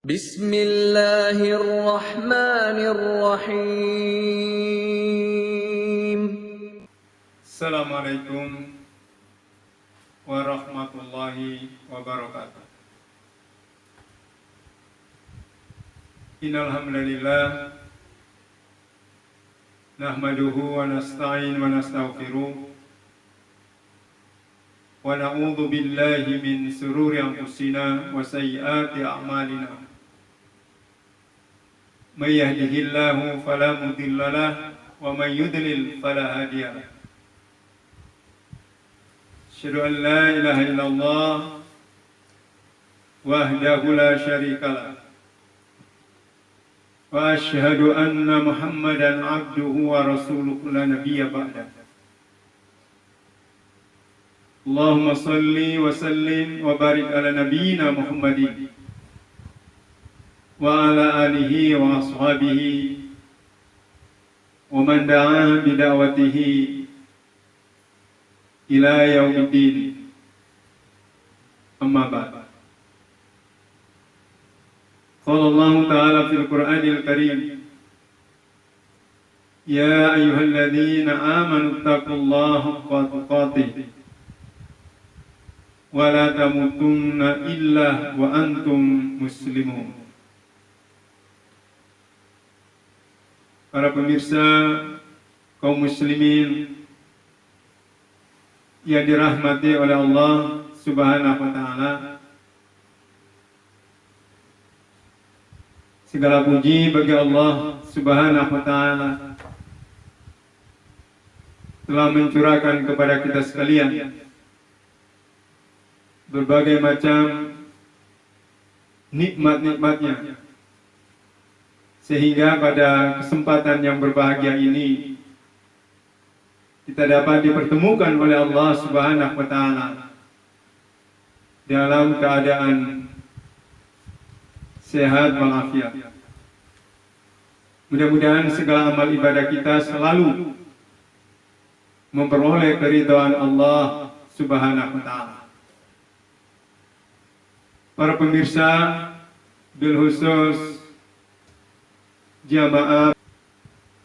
Bismillahirrahmanirrahim. Assalamualaikum warahmatullahi wabarakatuh. Innal hamdalillah nahmaduhu wa nasta'in wa nastaghfiruh wa na'udzu billahi min shururi anfusina wa sayyiati a'malina. May yahdihillahu fala mudilla lahu wa may yudlil fala hadiya lahu. Asyhadu an la ilaha illallah wahdahu la syarika lah wa asyhadu anna Muhammadan abduhu wa rasuluhu la nabiyya ba'dah. Allahumma salli wa sallim wa barik ala nabiyyina Muhammadin wa ala alihi wa ashabihi wa man da'a bi da'watihi ila yaumiddin. Amma ba'd. Qala Allah Ta'ala fil Qur'anil Karim, ya ayyuhalladzina amanu taqullaha haqqa tuqatih wa la tamutunna illa wa antum muslimun. Para pemirsa kaum muslimin yang dirahmati oleh Allah Subhanahu wa taala, segala puji bagi Allah Subhanahu wa taala telah mencurahkan kepada kita sekalian berbagai macam nikmat-nikmatnya, sehingga pada kesempatan yang berbahagia ini kita dapat dipertemukan oleh Allah Subhanahu wa taala dalam keadaan sehat walafiat. Mudah-mudahan segala amal ibadah kita selalu memperoleh keridhaan Allah Subhanahu wa taala. Para pemirsa, bil khusus jamaah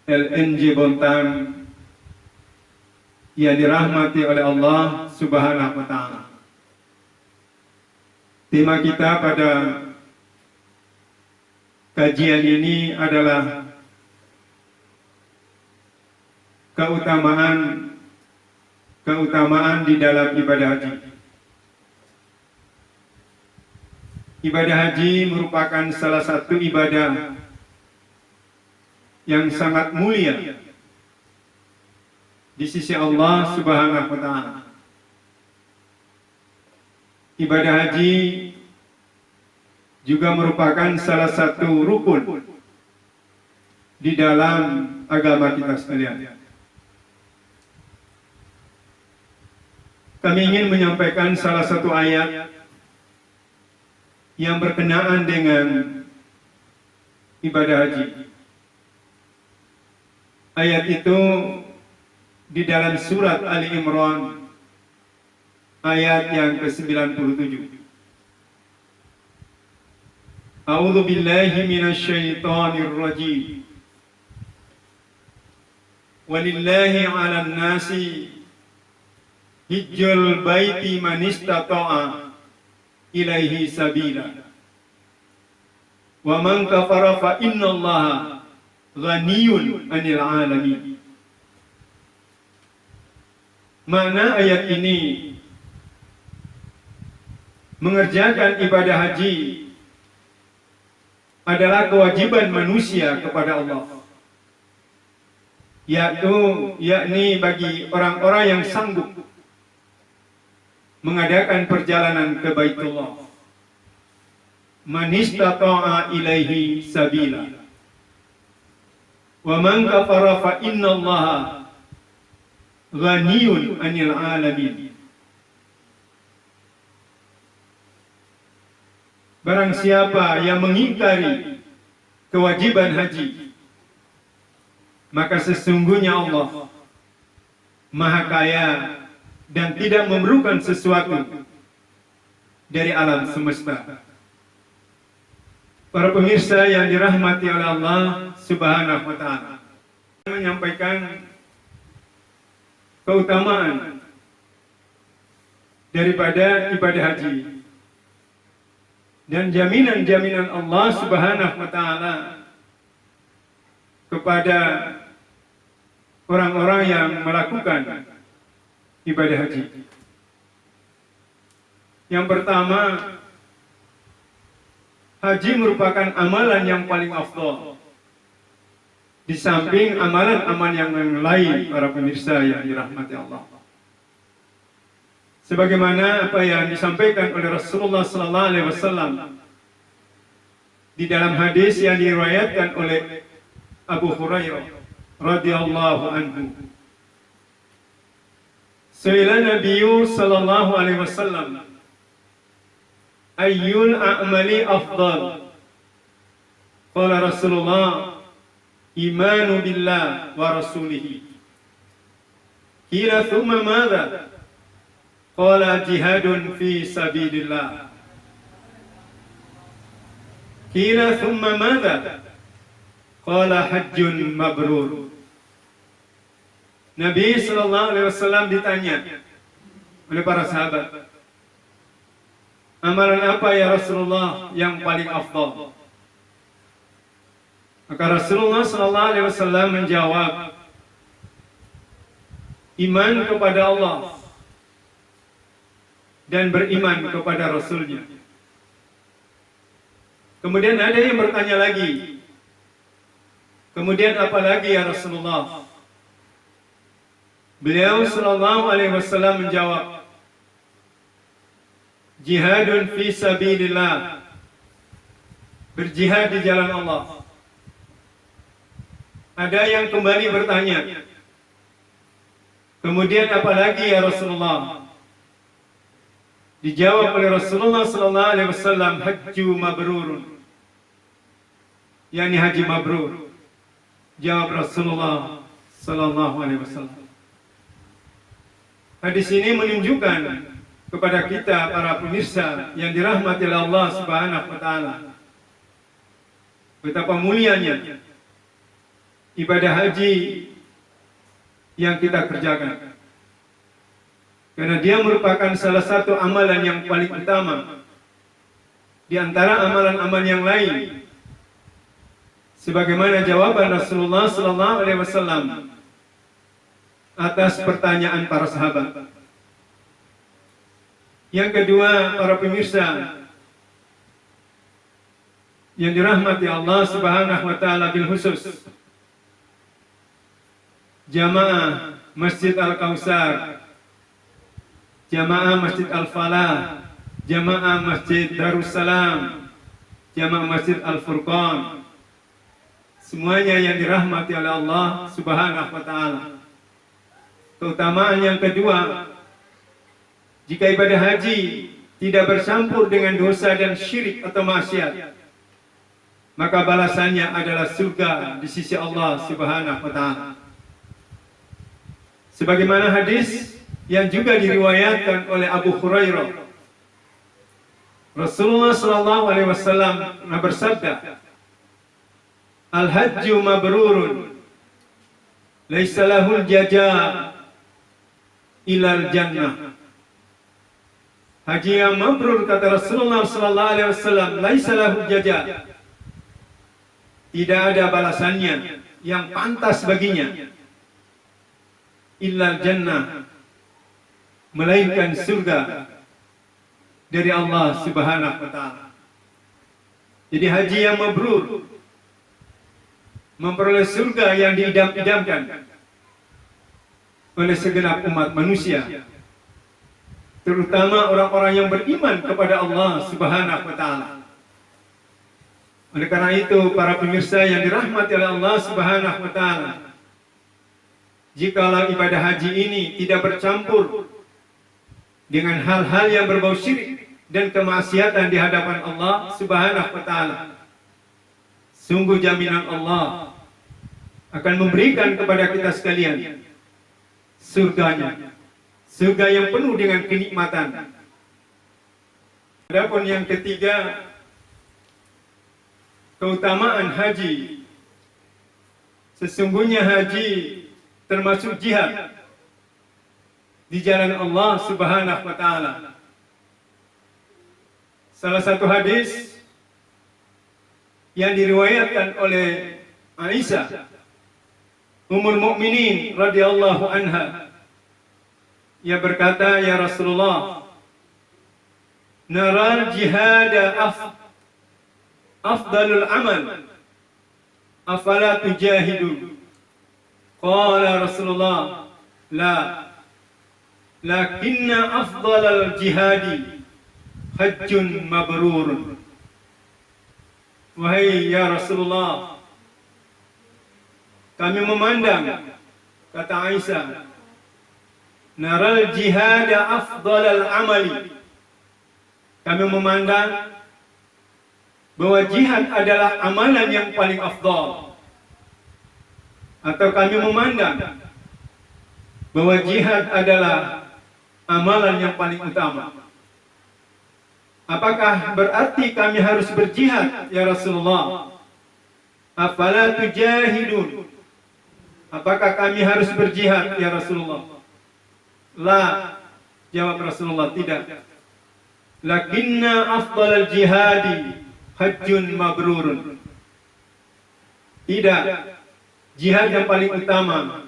LNJ Bontang yang dirahmati oleh Allah Subhanahu wa taala. Tema kita pada kajian ini adalah keutamaan di dalam ibadah haji. Ibadah haji merupakan salah satu ibadah yang sangat mulia di sisi Allah Subhanahu wa taala. Ibadah haji juga merupakan salah satu rukun di dalam agama kita sekalian. Kami ingin menyampaikan salah satu ayat yang berkenaan dengan ibadah haji. Ayat itu di dalam surat Ali Imran ayat yang ke-97. A'udzu billahi minasyaitonir rajim. Walillahi 'alan nasi hijjul baiti man istata'a ilaihi sabila. Wa man kafara fa innallaha ghaniyun 'anil 'alamin. Mana ayat ini mengerjakan ibadah haji adalah kewajiban manusia kepada Allah, yakni bagi orang-orang yang sanggup mengadakan perjalanan ke Baitullah. Man istata'a ilaihi sabila. Wa man kafara fa innallaha ghaniyun 'anil 'alamin. Barang siapa yang mengingkari kewajiban haji, maka sesungguhnya Allah Maha Kaya dan tidak memerlukan sesuatu dari alam semesta. Para pemirsa yang dirahmati oleh Allah Subhanahu wa taala, menyampaikan keutamaan daripada ibadah haji dan jaminan-jaminan Allah Subhanahu wa taala kepada orang-orang yang melakukan ibadah haji. Yang pertama, haji merupakan amalan yang paling afdal di samping amalan-amalan yang lain, para pemirsa yang dirahmati Allah. Sebagaimana apa yang disampaikan oleh Rasulullah sallallahu alaihi wasallam di dalam hadis yang diriwayatkan oleh Abu Hurairah radhiyallahu anhu. Su'ila Nabiyyu sallallahu alaihi wasallam, ayyul a'mali afdal? Qala Rasulullah, imanu billah wa rasulihi. Qila thumma madza? Qala jihadun fi sabilillah. Qila thumma madza? Qala hajjun mabrur. Nabi sallallahu alaihi wasallam ditanya oleh para sahabat, amalan apa ya Rasulullah yang paling afdal? Maka Rasulullah sallallahu alaihi wasallam menjawab, iman kepada Allah dan beriman kepada Rasulnya. Kemudian ada yang bertanya lagi, kemudian apa lagi ya Rasulullah? Beliau sallallahu alaihi wasallam menjawab, jihadun fi sabilillah, berjihad di jalan Allah. Ada yang kembali bertanya, kemudian apa lagi ya Rasulullah? Dijawab oleh Rasulullah sallallahu alaihi wasallam, hajju mabrurun, yakni haji mabrur. Jawab Rasulullah sallallahu alaihi wasallam. Hadis ini menunjukkan kepada kita para pemirsa yang dirahmati oleh Allah Subhanahu wa taala betapa mulianya ibadah haji yang kita kerjakan. Karena dia merupakan salah satu amalan yang paling utama di antara amalan-amalan yang lain. Sebagaimana jawaban Rasulullah sallallahu alaihi wasallam atas pertanyaan para sahabat. Yang kedua, para pemirsa yang dirahmati Allah Subhanahu wa taala bil khusus, jamaah Masjid Al-Kautsar, jamaah Masjid Al-Falah, jamaah Masjid Darussalam, jamaah Masjid Al-Furqan, semuanya yang dirahmati oleh Allah Subhanahu wa taala. Keutamaan yang kedua, jika ibadah haji tidak bercampur dengan dosa dan syirik atau maksiat, maka balasannya adalah surga di sisi Allah Subhanahu wa taala. Sebagaimana hadis yang juga diriwayatkan oleh Abu Hurairah, Rasulullah sallallahu alaihi wasallam bersabda, al-hajju mabrurun, laisa lahul jazaa ilal jannah. Haji yang mabrur, kata Rasulullah sallallahu alaihi wasallam, laisa lahu jazaa, tidak ada balasannya yang pantas baginya, illal jannah, melainkan surga dari Allah Subhanahu wa taala. Jadi haji yang mabrur memperoleh surga yang diidam-idamkan oleh segenap umat manusia, terutama orang-orang yang beriman kepada Allah Subhanahu wa taala. Oleh karena itu, para pemirsa yang dirahmati oleh Allah Subhanahu wa taala, jikalau ibadah haji ini tidak bercampur dengan hal-hal yang berbau syirik dan kemaksiatan di hadapan Allah Subhanahu wa taala, sungguh jaminan Allah akan memberikan kepada kita sekalian surganya, surga yang penuh dengan kenikmatan. Adapun yang ketiga, keutamaan haji. Sesungguhnya haji termasuk jihad di jalan Allah Subhanahu wa taala. Salah satu hadis yang diriwayatkan oleh Aisyah Ummul Mukminin radhiyallahu anha, ia berkata, ya Rasulullah, naral jihad afdalul amal, afala tujahidu? Qala Rasulullah, la, lakinna afdalal jihadi hajjun mabrurun. Wahai ya Rasulullah, kami memandang, kata Aisyah, naral jihad afdalal amali. Kami memandang bahwa jihad adalah amalan yang paling afdal. Atau kami memandang bahwa jihad adalah amalan yang paling utama. Apakah berarti kami harus berjihad, ya Rasulullah? Afala tujahidun? Apakah kami harus berjihad, ya Rasulullah? La, jawab Rasulullah, tidak. Lakinna afdalal jihadi hajjun mabrurun. Tidak, jihad yang paling utama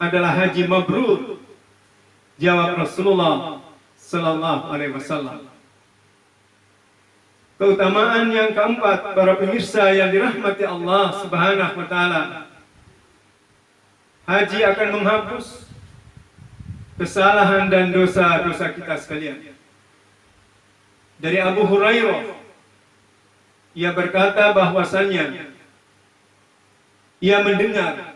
adalah haji mabrur, jawab Rasulullah sallallahu alaihi wasallam. Keutamaan yang keempat, para pemirsa yang dirahmati Allah Subhanahu wa taala, haji akan menghapus kesalahan dan dosa-dosa kita sekalian. Dari Abu Hurairah, ia berkata bahwasannya ia mendengar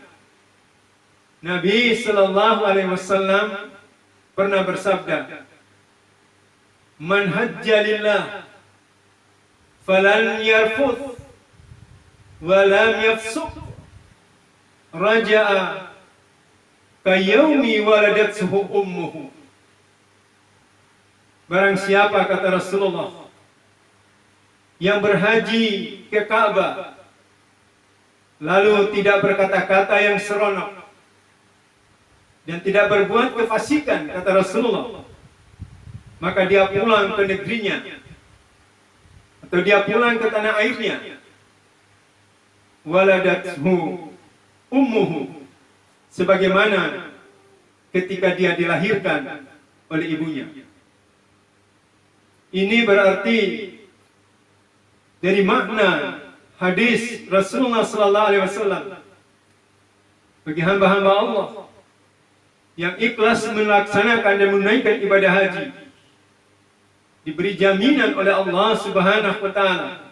Nabi sallallahu alaihi wasallam pernah bersabda, "Man hajja lillah falan yarfuth wa lam yafsuq raja'a kayaumi waladathu ummuhu." Barang siapa, kata Rasulullah, yang berhaji ke Ka'bah lalu tidak berkata-kata yang seronok dan tidak berbuat kefasikan, kata Rasulullah, maka dia pulang ke negerinya atau dia pulang ke tanah airnya, waladathu ummuhu, sebagaimana ketika dia dilahirkan oleh ibunya. Ini berarti dari makna hadis Rasulullah sallallahu alaihi wasallam, bagi hamba-hamba Allah yang ikhlas melaksanakan dan menunaikan ibadah haji, diberi jaminan oleh Allah Subhanahu wa taala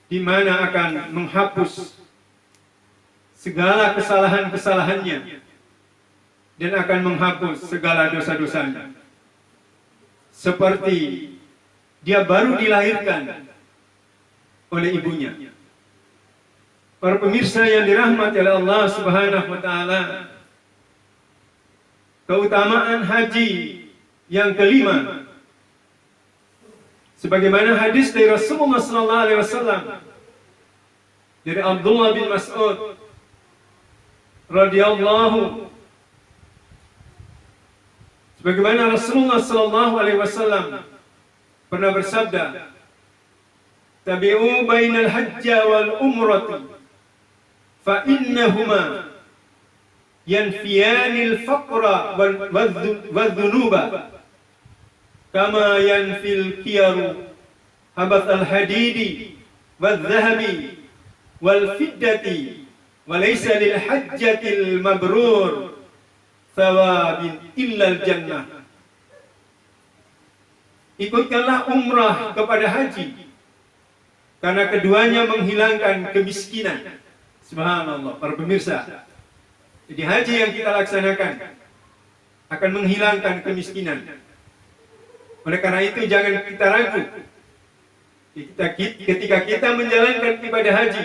di mana akan menghapus segala kesalahan-kesalahannya dan akan menghapus segala dosa-dosanya, seperti dia baru dilahirkan oleh ibunya. Para pemirsa yang dirahmati oleh Allah Subhanahu wa taala, keutamaan haji yang kelima, sebagaimana hadis dari Rasulullah sallallahu alaihi wasallam dari Abdullah bin Mas'ud radhiyallahu, sebagaimana Rasulullah sallallahu alaihi wasallam pernah bersabda, "Tabi'u bainal hajja wal umrati fa innahuma yanfiyanil faqra wal dhunuba kama yanfil kiyaru habat al hadidi wal dhahabi wal fiddati wa laysa lil hajjatil mabrur thawabin illal jannah." Ikutkanlah umrah kepada haji, karena keduanya menghilangkan kemiskinan. Subhanallah, para pemirsa. Jadi haji yang kita laksanakan akan menghilangkan kemiskinan. Oleh karena itu jangan kita ragu ketika kita menjalankan ibadah haji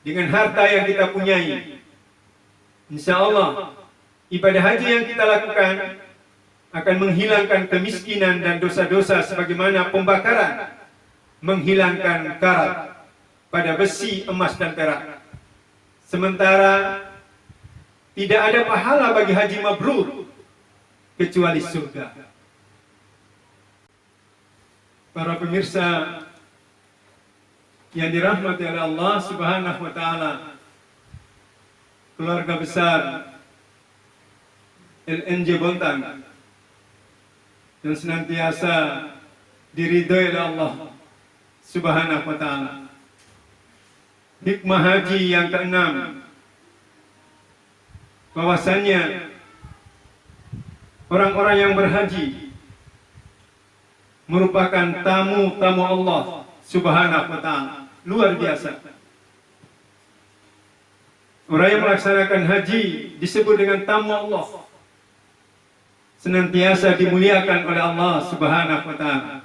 dengan harta yang kita punyai. Insya Allah ibadah haji yang kita lakukan akan menghilangkan kemiskinan dan dosa-dosa, sebagaimana pembakaran menghilangkan karat pada besi, emas, dan perak. Sementara tidak ada pahala bagi haji mabrur kecuali surga. Para pemirsa yang dirahmati oleh Allah Subhanahu wa taala, keluarga besar LNJ Bontang yang senantiasa diridhoi oleh Allah Subhanahu wa taala. Hikmah haji yang keenam, bahwasannya orang-orang yang berhaji merupakan tamu-tamu Allah Subhanahu wa taala. Luar biasa. Orang yang melaksanakan haji disebut dengan tamu Allah, senantiasa dimuliakan oleh Allah Subhanahu wa taala.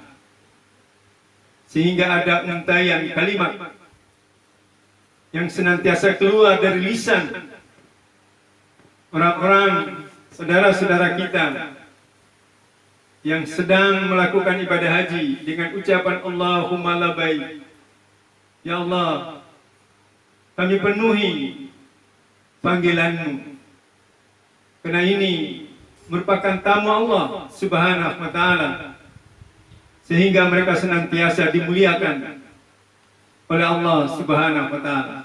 Sehingga ada untayan kalimat yang senantiasa keluar dari lisan orang-orang saudara-saudara kita yang sedang melakukan ibadah haji dengan ucapan Allahumma labbaik. Ya Allah, kami penuhi panggilan-Mu. Karena ini merupakan tamu Allah Subhanahu wa taala, sehingga mereka senantiasa dimuliakan oleh Allah Subhanahu wa taala.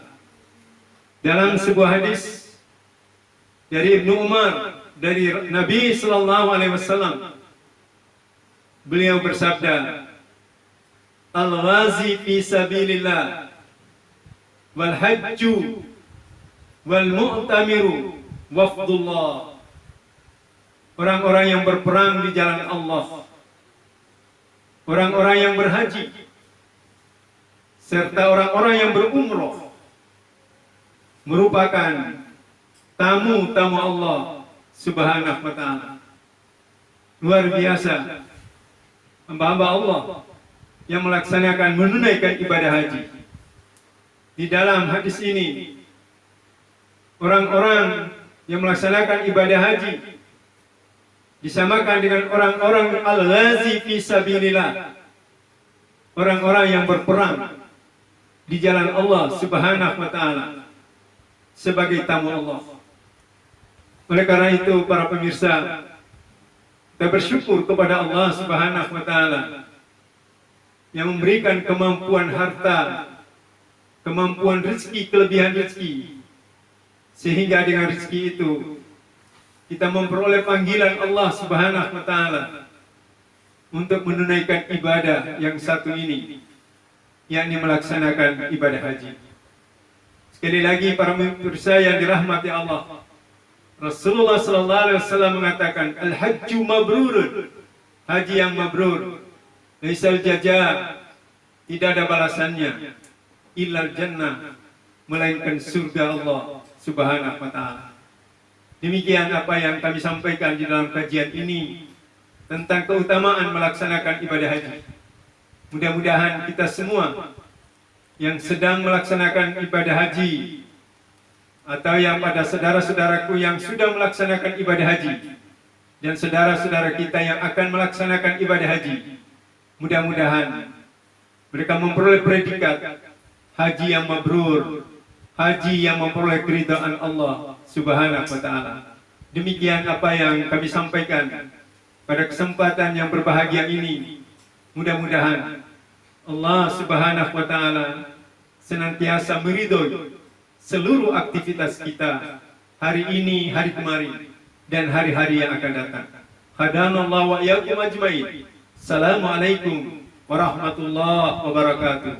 Dalam sebuah hadis dari Ibnu Umar dari Nabi sallallahu alaihi wasallam, beliau bersabda, "Al-ghazi fi sabilillah wal hajju wal mu'tamiru wafdullah." Orang-orang yang berperang di jalan Allah, orang-orang yang berhaji, serta orang-orang yang berumrah merupakan tamu-tamu Allah Subhanahu wa taala. Luar biasa hamba-hamba Allah yang melaksanakan, menunaikan ibadah haji. Di dalam hadis ini, orang-orang yang melaksanakan ibadah haji disamakan dengan orang-orang al-ghazi fi sabilillah, orang-orang yang berperang di jalan Allah Subhanahu wa taala sebagai tamu Allah. Oleh karena itu, para pemirsa, kita bersyukur kepada Allah Subhanahu wa taala yang memberikan kemampuan harta, kemampuan rezeki, kelebihan rezeki, sehingga dengan rezeki itu kita memperoleh panggilan Allah Subhanahu wa taala untuk menunaikan ibadah yang satu ini, yakni melaksanakan ibadah haji. Sekali lagi, para pemirsa yang dirahmati Allah, Rasulullah sallallahu alaihi wasallam mengatakan, al-hajju mabrurun, haji yang mabrur, laisal jaza, tidak ada balasannya, illal jannah, melainkan surga Allah Subhanahu wa taala. Demikian apa yang kami sampaikan di dalam kajian ini tentang keutamaan melaksanakan ibadah haji. Mudah-mudahan kita semua yang sedang melaksanakan ibadah haji, atau yang pada saudara-saudaraku yang sudah melaksanakan ibadah haji, dan saudara-saudara kita yang akan melaksanakan ibadah haji, mudah-mudahan mereka memperoleh predikat haji yang mabrur, haji yang memperoleh keridhaan Allah Subhanahu wa taala. Demikian apa yang kami sampaikan pada kesempatan yang berbahagia ini. Mudah-mudahan Allah Subhanahu wa taala senantiasa meridhoi seluruh aktivitas kita hari ini, hari kemarin, dan hari-hari yang akan datang. Hadanallahu wa iyyakum ajmain. Assalamualaikum warahmatullahi wabarakatuh.